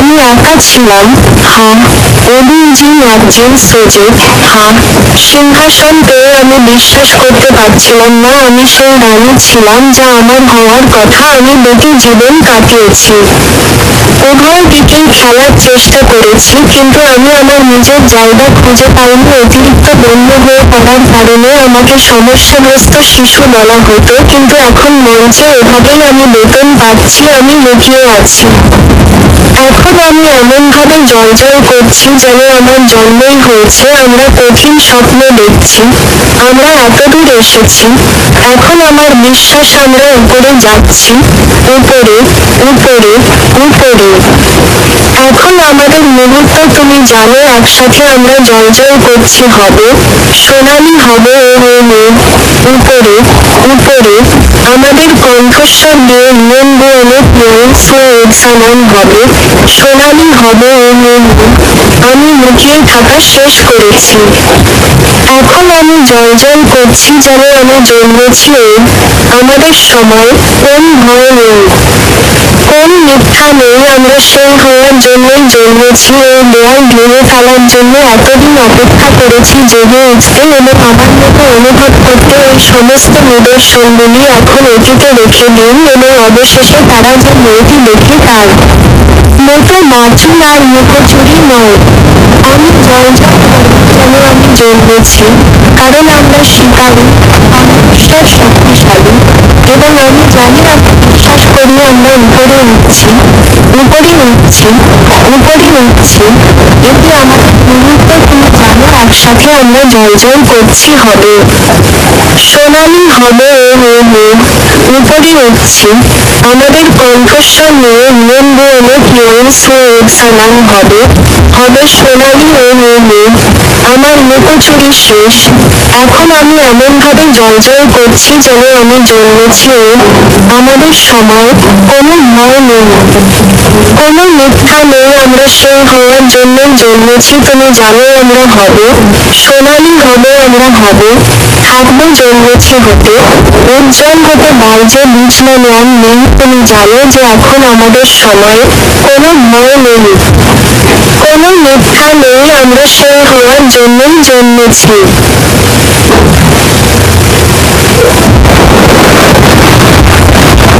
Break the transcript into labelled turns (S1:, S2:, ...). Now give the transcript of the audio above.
S1: আমি একা ছিলাম, হ্যাঁ। অভিজিৎ রাজ্যের সুযোগ, হ্যাঁ। সিংহাসন পেয়ে আমি বিশ্বাস করতে পারছিলাম না আমি সেই রানী ছিলাম যা আমার হওয়ার কথা। আমি দুটি জীবন কাটিয়েছি, উভয় দিকেই খেলার চেষ্টা করেছি, কিন্তু আমি আমার নিজের জায়গা খুঁজে পাইনি। অতিরিক্ত বন্ধু হয়ে পড়ার কারণে আমাকে সমস্যাগ্রস্ত শিশু বলা হতো, কিন্তু এখন মঞ্চে এভাবেই আমি বেতন পাচ্ছি। আমি লুকিয়ে আছি। এখন আমি এমনভাবে জয় করছি যেন আমার জন্মই হয়েছে। আমরা কঠিন স্বপ্ন দেখছি, আমরা এতদূর এসেছি। এখন আমার বিশ্বাস আমরা উপরে যাচ্ছি, উপরে, উপরে, উপরে। এখন আমাদের মুহূর্ত, তুমি জানো, একসাথে আমরা জয় করছি, হবে সোনালি, হবে উপরে, উপরে। আমাদের কণ্ঠস্বর দিয়ে অনেক হবে সোনালি, হবে। আমি লুকিয়ে থাকা শেষ করেছি। এখন আমি জয় করছি যেন আমি জন্মেছি। আমাদের সময় কোন ভয় নেই, কোন মিথ্যা নেই। আমরা সেই হওয়ার জন্যই জন্মেছি। এই দেয়াল ভেঙে ফেলার জন্য এতদিন অপেক্ষা করেছি, জেগে উঠতে এবং আমার মতো অনুভব করতে। এই সমস্ত নিদর্শনগুলি এখন অতীতে রেখে দিন এবং অবশেষে তারা যে মেয়েটি দেখে তার মতো মাটি আর মুখোচুরি নয়। আমি জয় করব যেন আমি জন্মেছি, কারণ আমরা শিকারী, আমরা শক্তিশালী, এবং আমি জানি, আমি বিশ্বাস করি আমরা উপরে উঠছি, উপরে উঠছি, উপরে উঠছি। এটি আমাদের মুহূর্ত, তুমি জানো, একসাথে আমরা জয় করছি, হবে সোনালি, হবে উপরে উঠছি। আমাদের কণ্ঠস্বর নিয়ে হবে, হবে সোনালি, আমার লুকোচুরি শেষ। এখন আমি এমনভাবে জয় করছি যেন আমি জন্মেছি। আমাদের সময় কোনো ভয় নেই, কোনো মিথ্যা নেই। আমরা সেই হওয়ার জন্যই জন্মেছি। তুমি জানো আমরা হবে সোনালি, হবে আমরা হবে, থাকবো, জন্মেছি হতে, উজ্জ্বল হতে। বাইরে বুঝলাম নেই। তুমি জানো যে এখন আমাদের সময় কোনো ভয় নেই, কোনো মিথ্যা নেই। আমরা সেই হওয়ার জন্যই জন্মেছি।